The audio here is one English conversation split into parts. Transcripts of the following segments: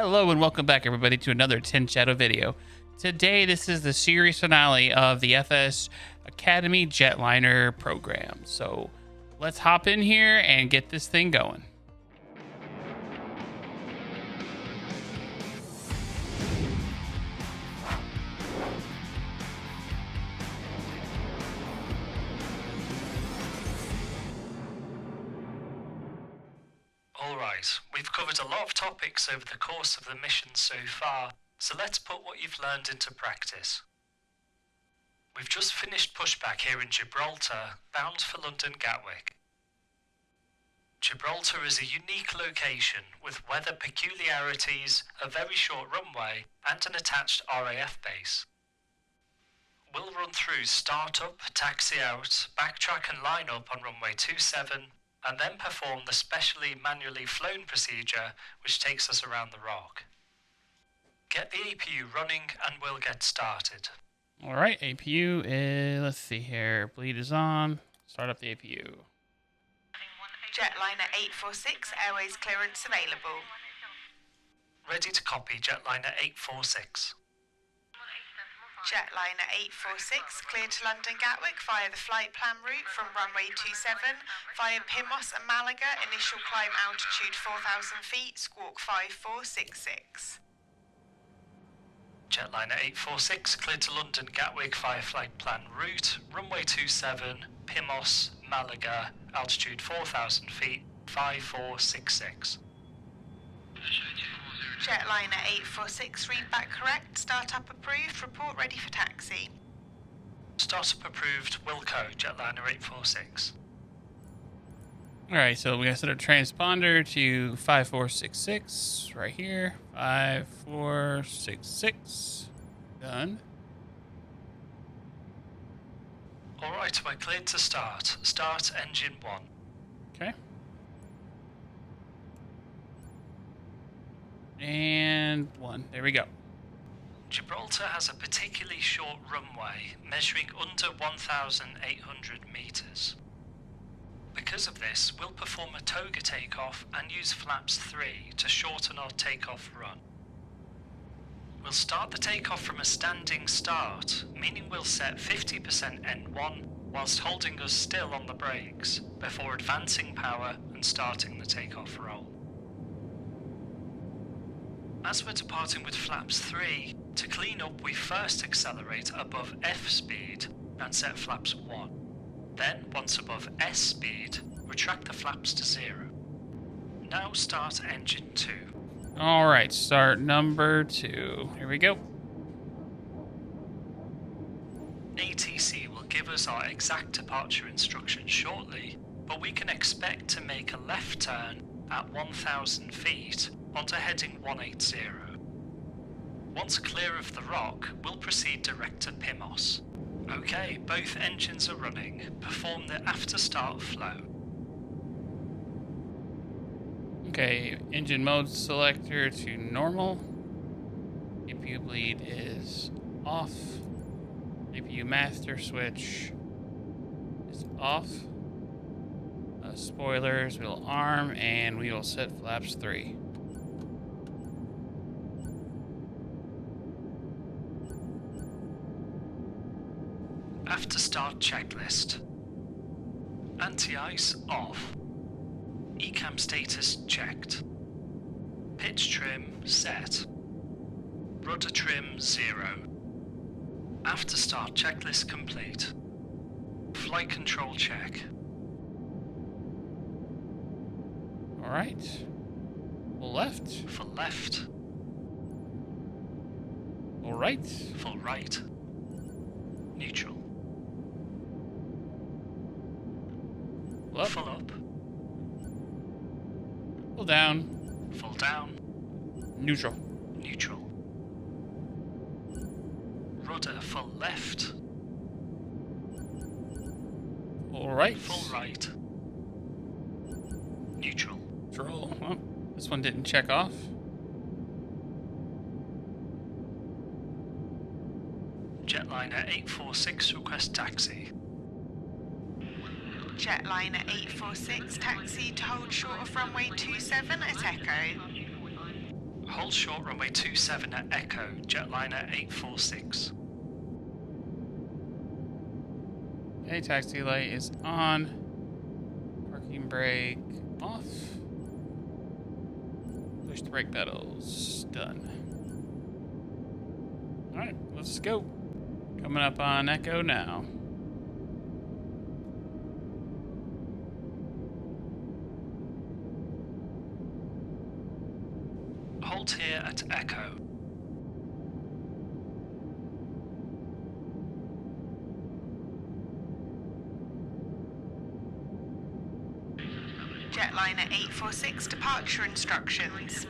Hello and welcome back everybody to another Tennshadow video. Today this is the series finale of the FS Academy Jetliner program. So let's hop in here and get this thing going. Alright, we've covered a lot of topics over the course of the mission so far, so let's put what you've learned into practice. We've just finished pushback here in Gibraltar, bound for London Gatwick. Gibraltar is a unique location with weather peculiarities, a very short runway, and an attached RAF base. We'll run through start up, taxi out, backtrack and line up on runway 27, and then perform the specially manually flown procedure which takes us around the rock. Get the APU running and we'll get started. Alright, APU is, let's see here, bleed is on, start up the APU. Jetliner 846, airways clearance available. Ready to copy Jetliner 846. Jetliner 846, cleared to London Gatwick via the flight plan route from runway 27 via Pimos and Malaga, initial climb altitude 4,000 feet, squawk 5466. Jetliner 846, cleared to London Gatwick via flight plan route, runway 27, Pimos, Malaga, altitude 4,000 feet, 5466. Jetliner 846, read back correct, startup approved, report ready for taxi. Startup approved, Wilco, Jetliner 846. Alright, so we gotta set our transponder to 5466 right here. 5466. Done. Alright, we're cleared to start. Start engine 1. Okay. And 1. There we go. Gibraltar has a particularly short runway, measuring under 1,800 meters. Because of this, we'll perform a toga takeoff and use flaps 3 to shorten our takeoff run. We'll start the takeoff from a standing start, meaning we'll set 50% N1 whilst holding us still on the brakes, before advancing power and starting the takeoff roll. As we're departing with flaps 3, to clean up we first accelerate above F speed and set flaps 1. Then, once above S speed, retract the flaps to 0. Now start engine 2. Alright, start number 2. Here we go. ATC will give us our exact departure instructions shortly, but we can expect to make a left turn at 1,000 feet onto heading 180. Once clear of the rock, we'll proceed direct to Pimos. Okay, both engines are running. Perform the after start flow. Okay, engine mode selector to normal. APU bleed is off. APU master switch is off. Spoilers will arm and we will set flaps 3. After start checklist. Anti-ice off. ECAM status checked. Pitch trim set. Rudder trim 0. After start checklist complete. Flight control check. Alright. Full left. Full left. Full right. Full right. Neutral. Full up. Full up. Full down. Full down. Neutral. Neutral. Rudder full left. Full right. Full right. Neutral. Control. Oh, this one didn't check off. Jetliner 846 request taxi. Jetliner 846, taxi to hold short of runway 27 at Echo. Hold short runway 27 at Echo, Jetliner 846. Okay, taxi light is on. Parking brake off. Push the brake pedals. Done. Alright, let's go. Coming up on Echo now. Hold here at Echo. Jetliner 846 departure instructions.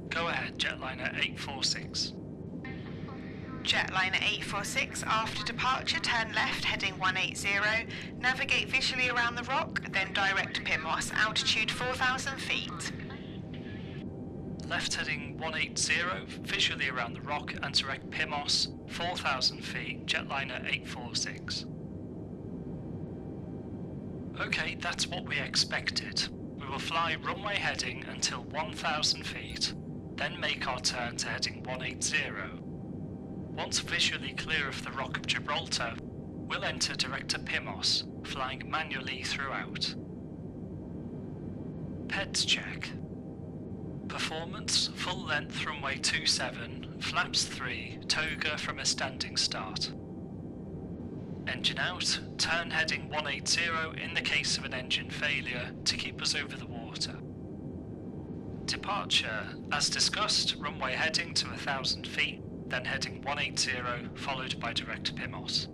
Go ahead, Jetliner 846. Jetliner 846, after departure, turn left heading 180, navigate visually around the rock, then direct PIMOS, altitude 4,000 feet. Left heading 180, visually around the rock and direct PIMOS, 4,000 feet, Jetliner 846. Okay, that's what we expected. We will fly runway heading until 1,000 feet, then make our turn to heading 180. Once visually clear of the Rock of Gibraltar, we'll enter direct to PIMOS, flying manually throughout. PEDS check. Performance, full length runway 27, flaps 3, toga from a standing start. Engine out, turn heading 180 in the case of an engine failure to keep us over the water. Departure, as discussed, runway heading to 1,000 feet, then heading 180, followed by direct PIMOS.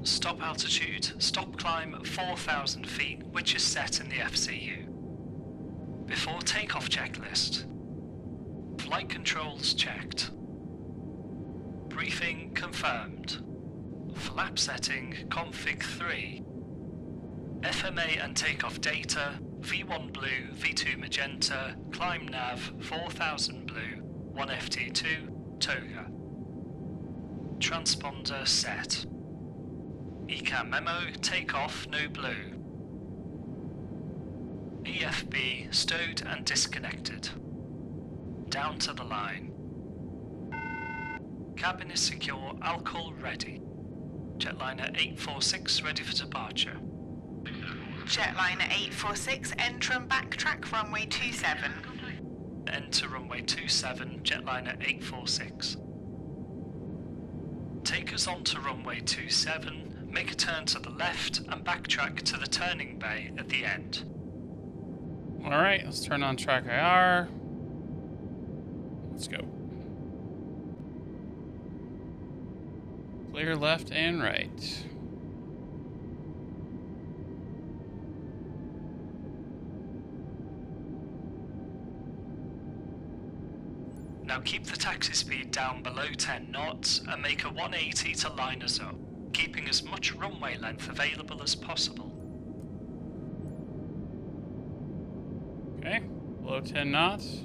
Stop altitude, stop climb 4,000 feet, which is set in the FCU. Before takeoff checklist. Flight controls checked. Briefing confirmed. Flap setting config 3. FMA and takeoff data, V1 blue, V2 magenta, climb nav 4000 blue, 1 FT2, toga. Transponder set. ECAM memo, takeoff, no blue. EFB stowed and disconnected. Down to the line. Cabin is secure, alcohol ready. Jetliner 846 ready for departure. Jetliner 846, enter and backtrack runway 27. Enter runway 27, Jetliner 846. Take us on to runway 27, make a turn to the left and backtrack to the turning bay at the end. Alright, let's turn on track IR. Let's go. Clear left and right. Now keep the taxi speed down below 10 knots and make a 180 to line us up, keeping as much runway length available as possible. Okay, below 10 knots.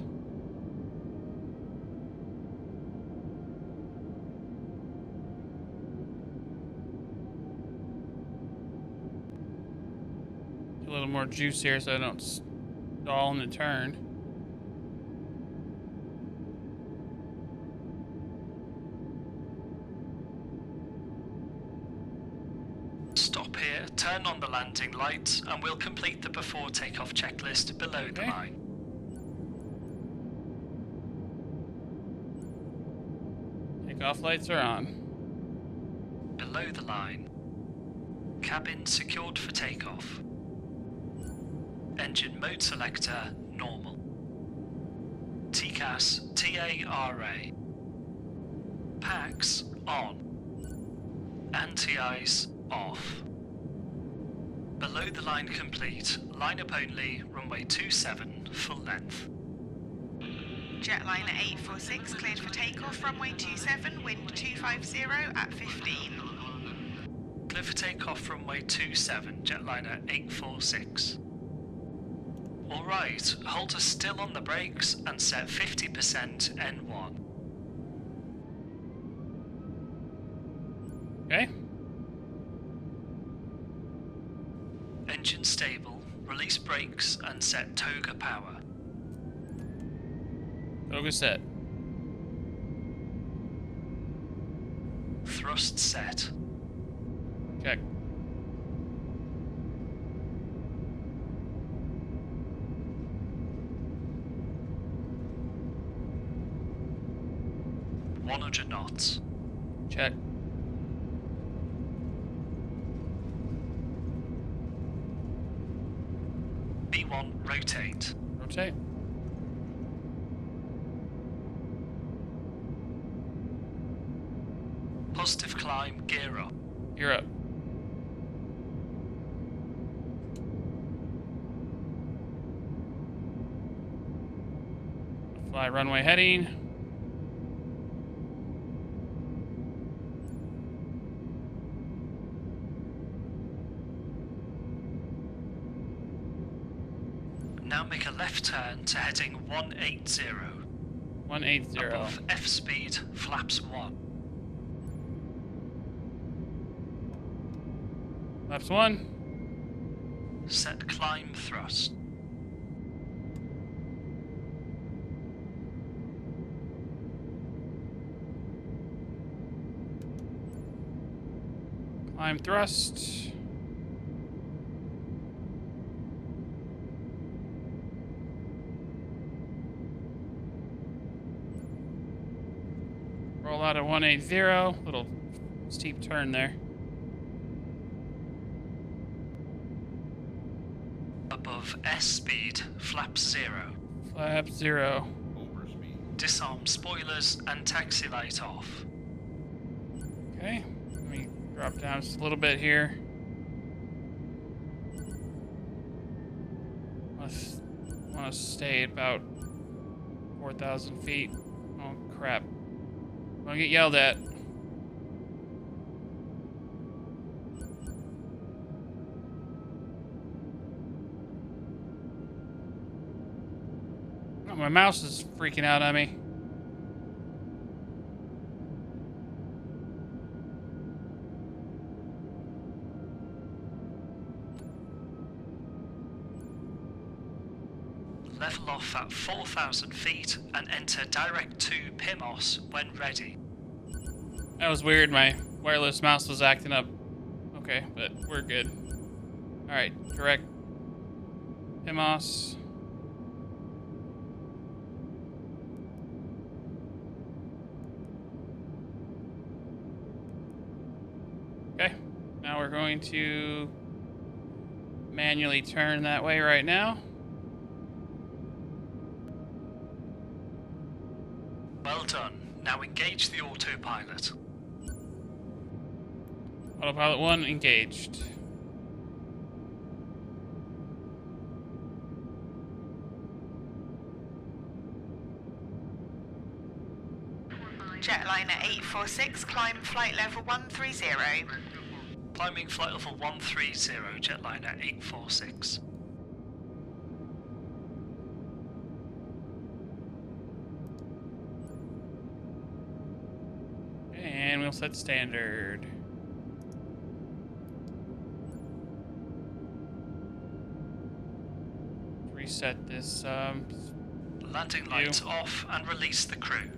A little more juice here so I don't stall in the turn. Stop here, turn on the landing lights, and we'll complete the before takeoff checklist below the line. Takeoff lights are on. Below the line. Cabin secured for takeoff. Engine mode selector, normal. TCAS, TARA. Packs, on. Anti-ice, off. Below the line complete, line up only, runway 27, full length. Jetliner 846, cleared for takeoff, runway 27, wind 250 at 15. Clear for takeoff, runway 27, Jetliner 846. Alright, hold us still on the brakes and set 50% N1. Okay. Engine stable, release brakes and set toga power. Focus set. Thrust set. Check. $100 knots. Check. B1 rotate. Rotate. Positive climb, gear up. You're up. Fly runway heading. Now make a left turn to heading 180. 180. Above F speed, flaps 1. Flaps 1. Set climb thrust. Climb thrust. Roll out at 180. Little steep turn there. Above S speed, flaps 0. Flap 0. Disarm spoilers and taxi light off. Okay. Let me drop down just a little bit here. Want to stay at about 4,000 feet. Oh, crap. I'm gonna get yelled at. Oh, my mouse is freaking out on me. Level off at 4,000 feet and enter direct to PIMOS when ready. That was weird. My wireless mouse was acting up. Okay, but we're good. Alright, direct PIMOS. Okay, now we're going to manually turn that way right now. Well done. Now engage the autopilot. Autopilot 1 engaged. Jetliner 846, climb flight level 130. Climbing flight level 130, Jetliner 846. And we'll set standard. Reset this Landing lights off and release the crew.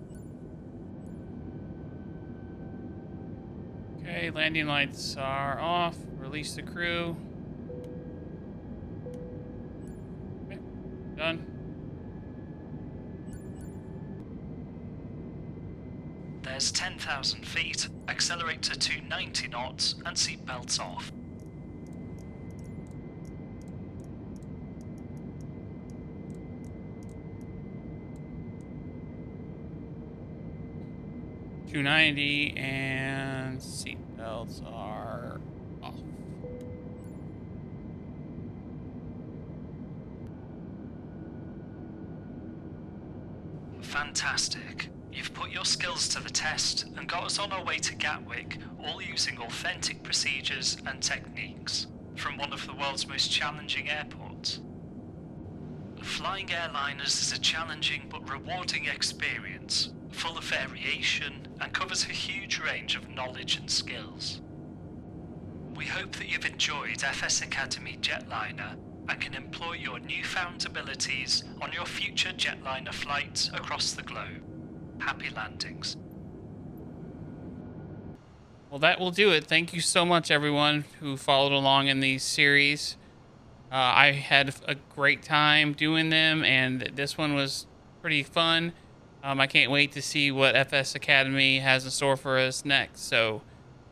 Okay, landing lights are off. Release the crew. Okay, done. There's 10,000 feet. Accelerate to 290 knots and seatbelts off. $290 and seatbelts are off. Fantastic. You've put your skills to the test and got us on our way to Gatwick, all using authentic procedures and techniques from one of the world's most challenging airports. Flying airliners is a challenging but rewarding experience, full of variation and covers a huge range of knowledge and skills. We hope that you've enjoyed FS Academy Jetliner and can employ your newfound abilities on your future jetliner flights across the globe. Happy landings. Well, that will do it. Thank you so much, everyone who followed along in these series. I had a great time doing them, and this one was pretty fun. I can't wait to see what FS Academy has in store for us next. So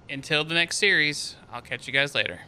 until the next series, I'll catch you guys later.